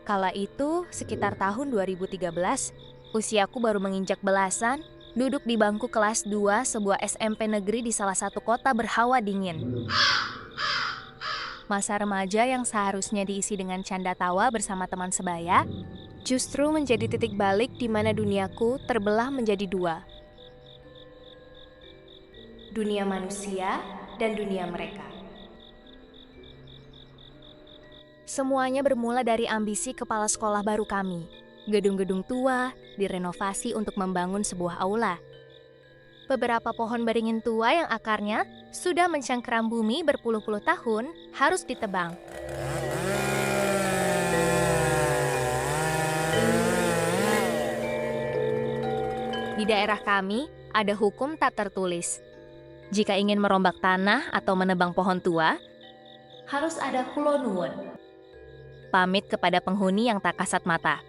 Kala itu, sekitar tahun 2013, usiaku baru menginjak belasan, duduk di bangku kelas 2 sebuah SMP negeri di salah satu kota berhawa dingin. Masa remaja yang seharusnya diisi dengan canda tawa bersama teman sebaya, justru menjadi titik balik di mana duniaku terbelah menjadi dua. Dunia manusia dan dunia mereka. Semuanya bermula dari ambisi kepala sekolah baru kami. Gedung-gedung tua direnovasi untuk membangun sebuah aula. Beberapa pohon beringin tua yang akarnya sudah mencengkeram bumi berpuluh-puluh tahun harus ditebang. Di daerah kami ada hukum tak tertulis. Jika ingin merombak tanah atau menebang pohon tua, harus ada kulo nuwun. Pamit kepada penghuni yang tak kasat mata.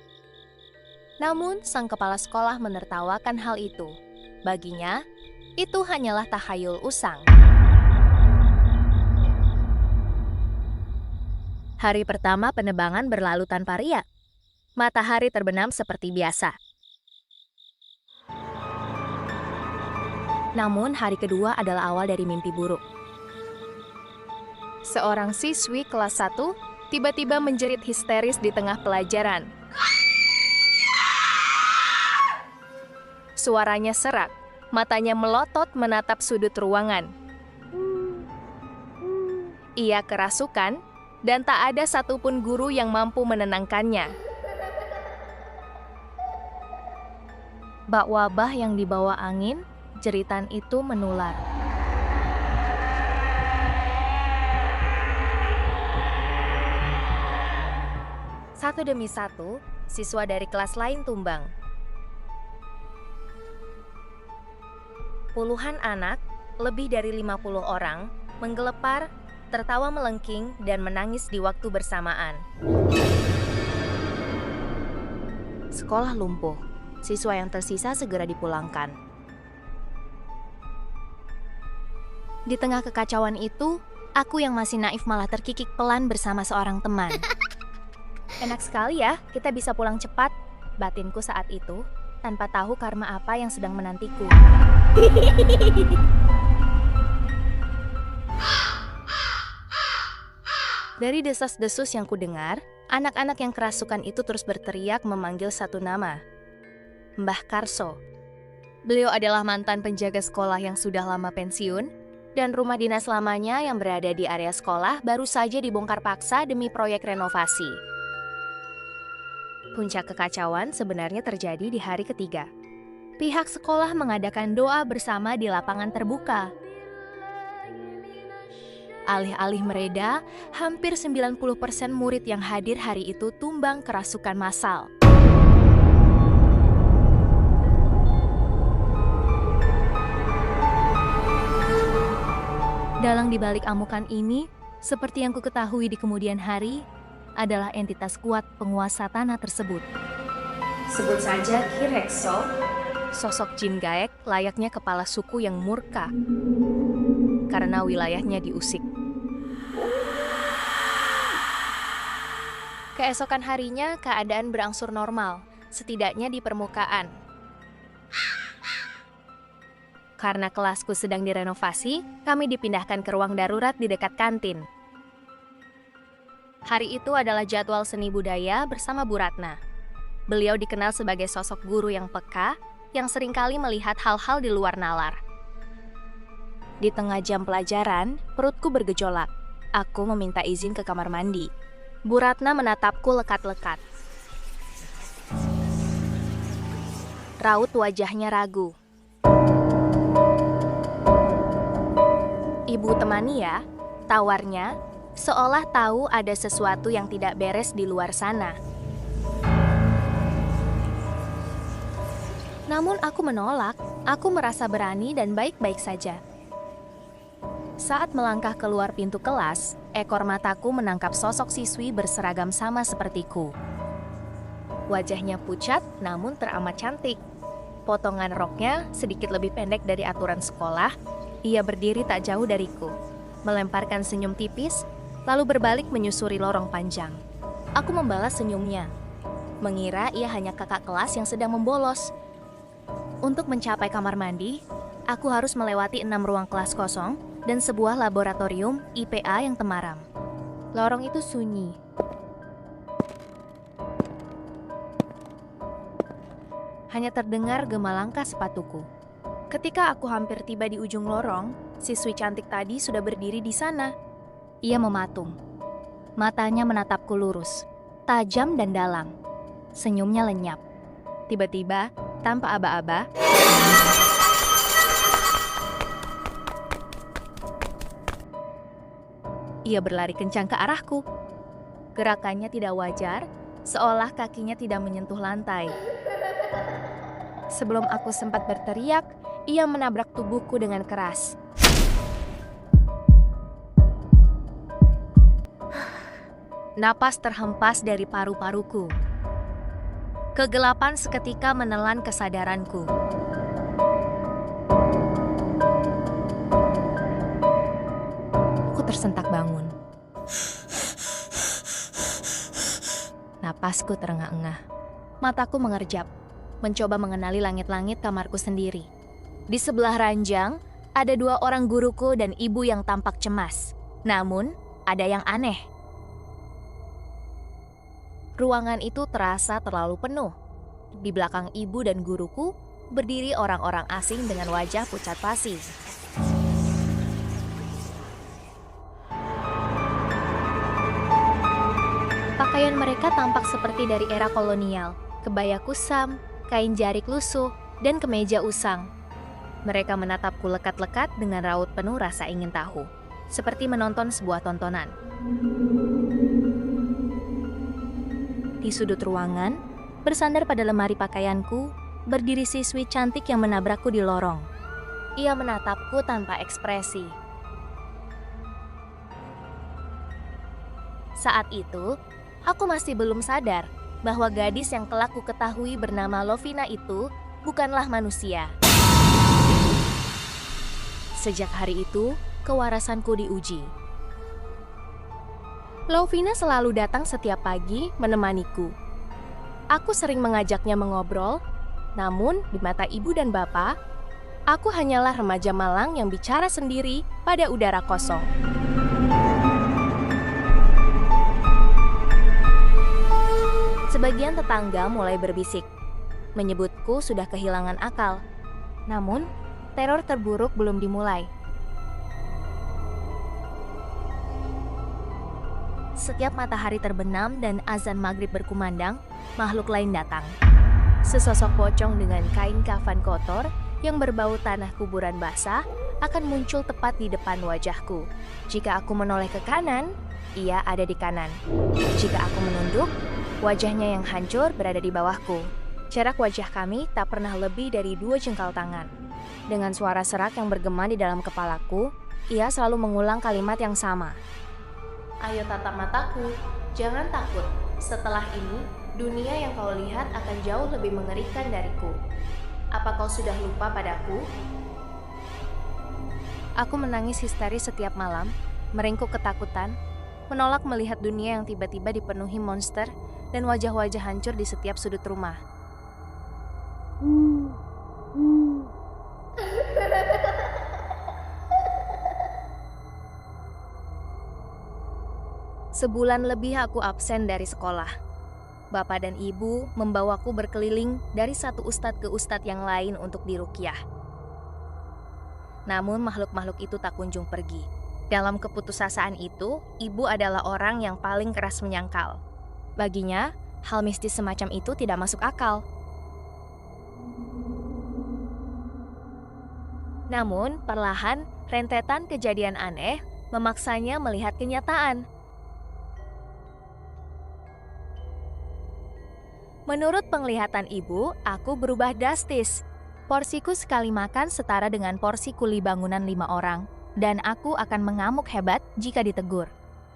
Namun, sang kepala sekolah menertawakan hal itu. Baginya, itu hanyalah tahayul usang. Hari pertama penebangan berlalu tanpa riak. Matahari terbenam seperti biasa. Namun, hari kedua adalah awal dari mimpi buruk. Seorang siswi kelas 1 tiba-tiba menjerit histeris di tengah pelajaran. Suaranya serak, matanya melotot menatap sudut ruangan. Ia kerasukan, dan tak ada satupun guru yang mampu menenangkannya. Bak wabah yang dibawa angin, jeritan itu menular. Satu demi satu, siswa dari kelas lain tumbang. Puluhan anak, lebih dari 50 orang, menggelepar, tertawa melengking, dan menangis di waktu bersamaan. Sekolah lumpuh. Siswa yang tersisa segera dipulangkan. Di tengah kekacauan itu, aku yang masih naif malah terkikik pelan bersama seorang teman. Enak sekali ya, kita bisa pulang cepat, batinku saat itu, tanpa tahu karma apa yang sedang menantiku. Dari desas-desus yang kudengar, anak-anak yang kerasukan itu terus berteriak memanggil satu nama, Mbah Karso. Beliau adalah mantan penjaga sekolah yang sudah lama pensiun, dan rumah dinas lamanya yang berada di area sekolah baru saja dibongkar paksa demi proyek renovasi. Puncak kekacauan sebenarnya terjadi di hari ketiga. Pihak sekolah mengadakan doa bersama di lapangan terbuka. Alih-alih mereda, hampir 90% murid yang hadir hari itu tumbang kerasukan massal. Dalang dibalik amukan ini, seperti yang kuketahui di kemudian hari, adalah entitas kuat penguasa tanah tersebut. Sebut saja Ki Rekso, sosok jin gaek layaknya kepala suku yang murka karena wilayahnya diusik. Keesokan harinya keadaan berangsur normal, setidaknya di permukaan. Karena kelasku sedang direnovasi, kami dipindahkan ke ruang darurat di dekat kantin. Hari itu adalah jadwal seni budaya bersama Bu Ratna. Beliau dikenal sebagai sosok guru yang peka, yang seringkali melihat hal-hal di luar nalar. Di tengah jam pelajaran, perutku bergejolak. Aku meminta izin ke kamar mandi. Bu Ratna menatapku lekat-lekat. Raut wajahnya ragu. Ibu temani ya, tawarnya, seolah tahu ada sesuatu yang tidak beres di luar sana. Namun aku menolak, aku merasa berani dan baik-baik saja. Saat melangkah keluar pintu kelas, ekor mataku menangkap sosok siswi berseragam sama sepertiku. Wajahnya pucat namun teramat cantik. Potongan roknya sedikit lebih pendek dari aturan sekolah. Ia berdiri tak jauh dariku, melemparkan senyum tipis, lalu berbalik menyusuri lorong panjang. Aku membalas senyumnya, mengira ia hanya kakak kelas yang sedang membolos. Untuk mencapai kamar mandi, aku harus melewati 6 ruang kelas kosong dan sebuah laboratorium IPA yang temaram. Lorong itu sunyi. Hanya terdengar gema langkah sepatuku. Ketika aku hampir tiba di ujung lorong, siswi cantik tadi sudah berdiri di sana. Ia mematung. Matanya menatapku lurus, tajam dan dalam. Senyumnya lenyap. Tiba-tiba, tanpa aba-aba, ia berlari kencang ke arahku. Gerakannya tidak wajar, seolah kakinya tidak menyentuh lantai. Sebelum aku sempat berteriak, ia menabrak tubuhku dengan keras. Napas terhempas dari paru-paruku. Kegelapan seketika menelan kesadaranku. Aku tersentak bangun. Napasku terengah-engah. Mataku mengerjap, mencoba mengenali langit-langit kamarku sendiri. Di sebelah ranjang, ada 2 orang guruku dan ibu yang tampak cemas. Namun, ada yang aneh. Ruangan itu terasa terlalu penuh. Di belakang ibu dan guruku, berdiri orang-orang asing dengan wajah pucat pasi. Pakaian mereka tampak seperti dari era kolonial. Kebaya kusam, kain jarik lusuh, dan kemeja usang. Mereka menatapku lekat-lekat dengan raut penuh rasa ingin tahu, seperti menonton sebuah tontonan. Di sudut ruangan, bersandar pada lemari pakaianku, berdiri siswi cantik yang menabrakku di lorong. Ia menatapku tanpa ekspresi. Saat itu, aku masih belum sadar bahwa gadis yang kelak ku ketahui bernama Lovina itu bukanlah manusia. Sejak hari itu, kewarasanku diuji. Lovina selalu datang setiap pagi menemaniku. Aku sering mengajaknya mengobrol, namun di mata ibu dan bapak, aku hanyalah remaja malang yang bicara sendiri pada udara kosong. Sebagian tetangga mulai berbisik, menyebutku sudah kehilangan akal. Namun, teror terburuk belum dimulai. Setiap matahari terbenam dan azan maghrib berkumandang, makhluk lain datang. Sesosok pocong dengan kain kafan kotor yang berbau tanah kuburan basah akan muncul tepat di depan wajahku. Jika aku menoleh ke kanan, ia ada di kanan. Jika aku menunduk, wajahnya yang hancur berada di bawahku. Jarak wajah kami tak pernah lebih dari 2 jengkal tangan. Dengan suara serak yang bergema di dalam kepalaku, ia selalu mengulang kalimat yang sama. Ayo tatap mataku, jangan takut. Setelah ini, dunia yang kau lihat akan jauh lebih mengerikan dariku. Apa kau sudah lupa padaku? Aku menangis histeris setiap malam, meringkuk ketakutan, menolak melihat dunia yang tiba-tiba dipenuhi monster dan wajah-wajah hancur di setiap sudut rumah. Sebulan lebih aku absen dari sekolah. Bapak dan ibu membawaku berkeliling dari satu ustadz ke ustadz yang lain untuk diruqyah. Namun makhluk-makhluk itu tak kunjung pergi. Dalam keputusasaan itu, ibu adalah orang yang paling keras menyangkal. Baginya, hal mistis semacam itu tidak masuk akal. Namun, perlahan, rentetan kejadian aneh memaksanya melihat kenyataan. Menurut penglihatan ibu, aku berubah drastis. Porsiku sekali makan setara dengan porsi kuli bangunan 5 orang, dan aku akan mengamuk hebat jika ditegur.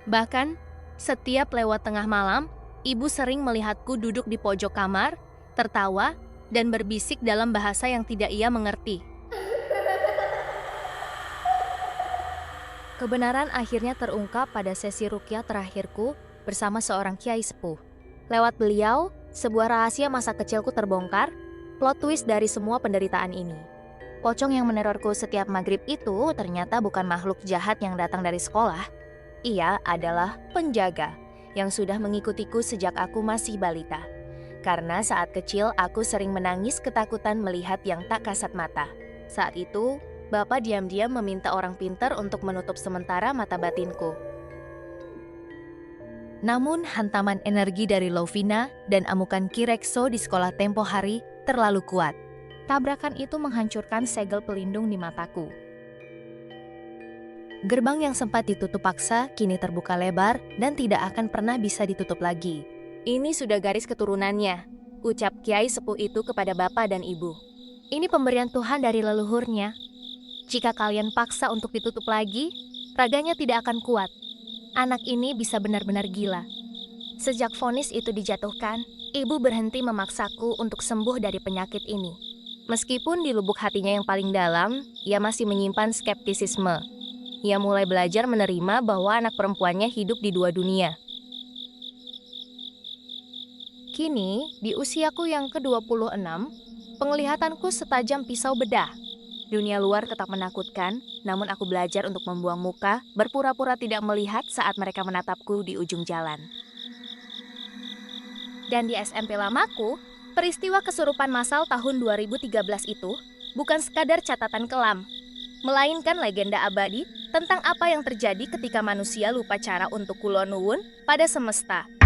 Bahkan, setiap lewat tengah malam, Ibu sering melihatku duduk di pojok kamar, tertawa, dan berbisik dalam bahasa yang tidak ia mengerti. Kebenaran akhirnya terungkap pada sesi ruqyah terakhirku bersama seorang kiai sepuh. Lewat beliau, sebuah rahasia masa kecilku terbongkar, plot twist dari semua penderitaan ini. Pocong yang menerorku setiap maghrib itu ternyata bukan makhluk jahat yang datang dari sekolah. Ia adalah penjaga yang sudah mengikutiku sejak aku masih balita. Karena saat kecil aku sering menangis ketakutan melihat yang tak kasat mata. Saat itu, Bapak diam-diam meminta orang pintar untuk menutup sementara mata batinku. Namun hantaman energi dari Lovina dan amukan Kirekso di sekolah tempo hari terlalu kuat. Tabrakan itu menghancurkan segel pelindung di mataku. Gerbang yang sempat ditutup paksa kini terbuka lebar dan tidak akan pernah bisa ditutup lagi. Ini sudah garis keturunannya, ucap Kiai sepuh itu kepada bapak dan ibu. Ini pemberian Tuhan dari leluhurnya. Jika kalian paksa untuk ditutup lagi, raganya tidak akan kuat. Anak ini bisa benar-benar gila. Sejak vonis itu dijatuhkan, ibu berhenti memaksaku untuk sembuh dari penyakit ini. Meskipun di lubuk hatinya yang paling dalam, ia masih menyimpan skeptisisme. Ia mulai belajar menerima bahwa anak perempuannya hidup di dua dunia. Kini, di usiaku yang ke-26, penglihatanku setajam pisau bedah. Dunia luar tetap menakutkan, namun aku belajar untuk membuang muka, berpura-pura tidak melihat saat mereka menatapku di ujung jalan. Dan di SMP lamaku, peristiwa kesurupan massal tahun 2013 itu bukan sekadar catatan kelam, melainkan legenda abadi tentang apa yang terjadi ketika manusia lupa cara untuk kulon nuwun pada semesta.